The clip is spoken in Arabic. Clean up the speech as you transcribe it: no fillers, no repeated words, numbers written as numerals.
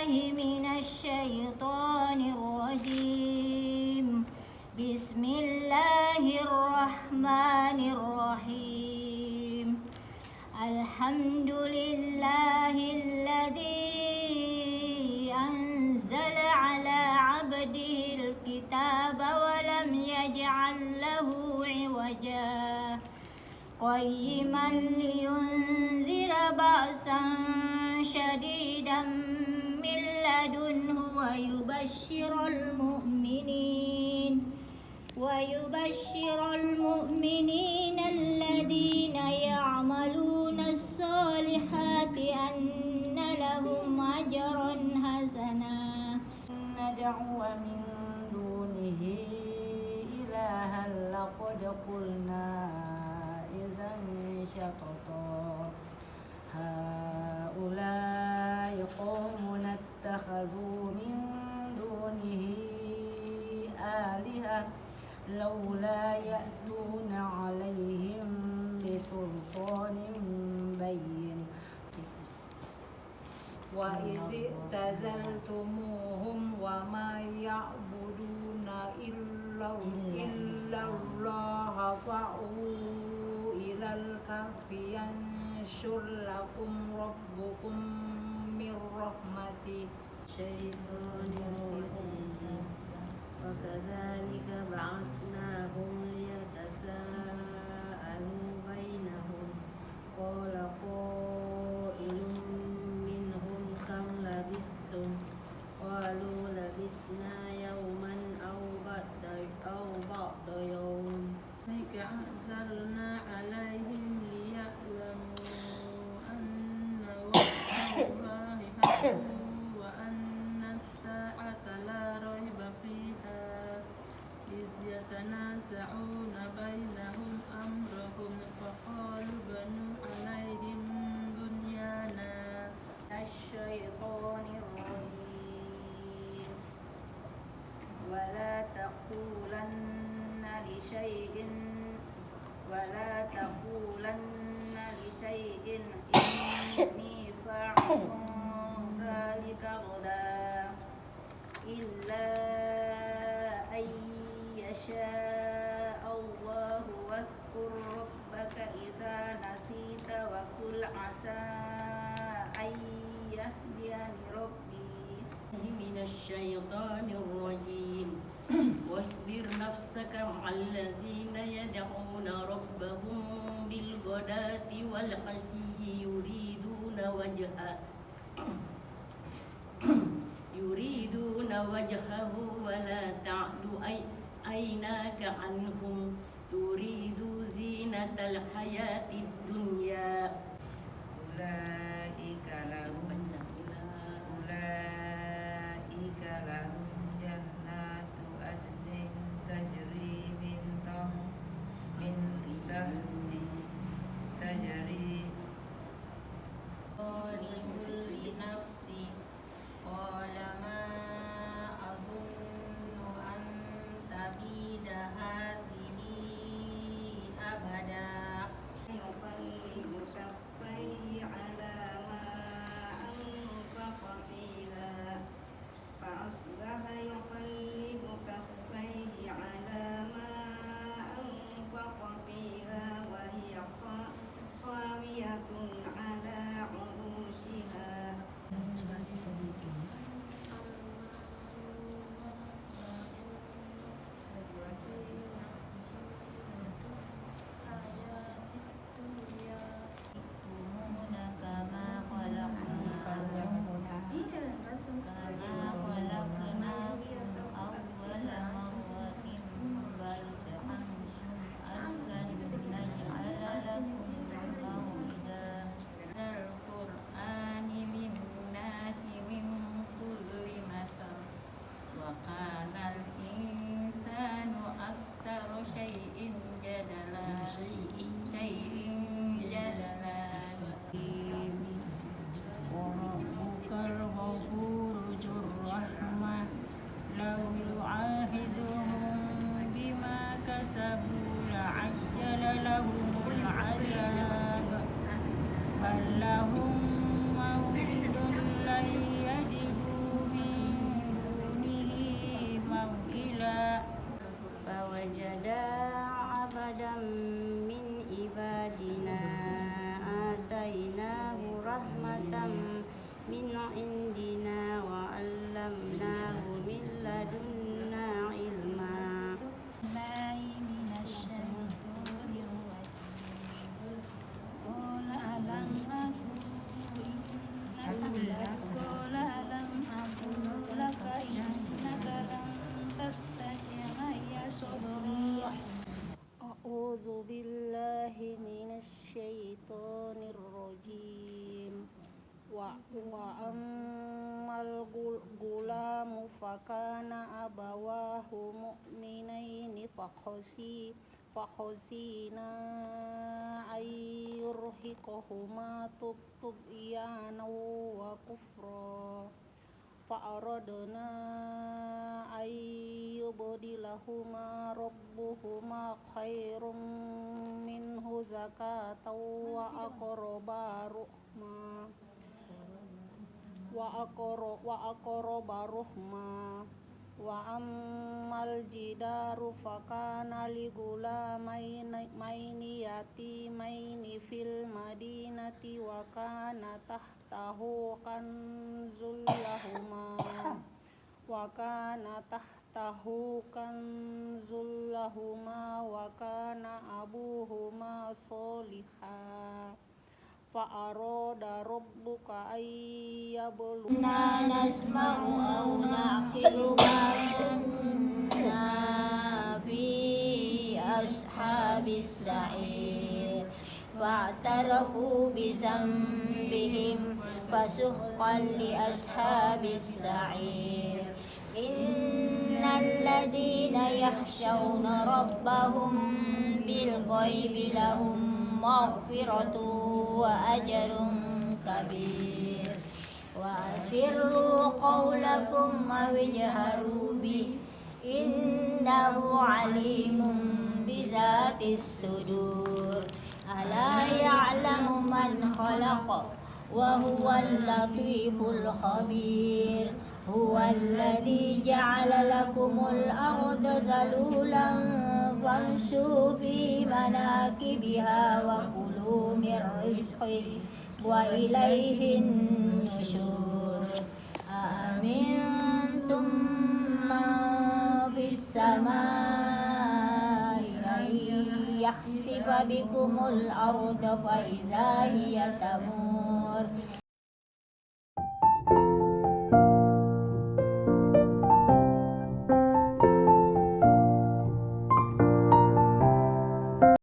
بالله من الشيطان الرجيم. بسم الله الرحمن الرحيم. الحمد لله الذي أنزل على عبده الكتاب ولم يجعل له عوجا قيما لينذر بأسا شديدا من لدنه ويبشر المؤمنين الذين يعملون الصالحات أن لهم أجرا حسنا. ندعو من دونه إلها لقد قلنا إذا شططا هؤلاء قومنا اتخذوا من دونه آلهة لولا يأتون عليهم بسلطان بين وإذ اعتزلتموهم وما يعبدون إلا الله فأووا إلى الكهف ينشر لكم ربكم من رحمته. الشيطان الرجيم. وكذلك بعثناهم ليتساءلوا بينهم قال قائل منهم كم لبثتم قالوا لبثنا يوما أو بعض يوم أنزلنا عليهم ليعلموا أن وعد الله حق وأن الساعة لا ريب فيها إذ يتنازعون بينهم أمرهم فقالوا بنوا عليهم بنيانا. الشيطان الرجيم. ولا تقولن لشيء إني فاعل ذلك غدا إلا أن يشاء الله واذكر ربك إذا نسيت وقل عسى أن يهديني ربي من الشيطان الرجيم. واصبر نفسك مع الذين يدعون ربهم بالغداة والعشي يريدون وجهه ولا تعد عيناك عنهم تريد زينة الحياة الدنيا. أولئك لهم جنات عدن تجري من لكل نفس قال ما أظن أن تبيد هذه أبدا. يقلب كفيه على ما وكان أبواه مؤمنين فخشينا أن يرهقهما طغيانا وكفرا فأردنا أن يبدلهما ربهما خير منه زكاة وأقرب رحما وأما الجدار فكان لغلامين يتيمين في المدينة وكان تحته كنز لهما وكان أبوهما صالحا فأراد ربك أن يبلغا إنا نسمع أو نعقل ما كنا في أصحاب السعير فاعترفوا بذنبهم فسحقا لأصحاب السعير إن الذين يخشون ربهم بالغيب لهم مغفرة وأجر كبير وأسروا قولكم أو اجهروا به إنه عليم بذات الصدور ألا يعلم من خلق وهو اللطيف الخبير هو الذي جعل لكم الأرض ذلولا فامشوا في مناكبها وكلوا من رزقه وإليه النشور أأمنتم من في السماء أن يخسف بكم الأرض فإذا هي تمور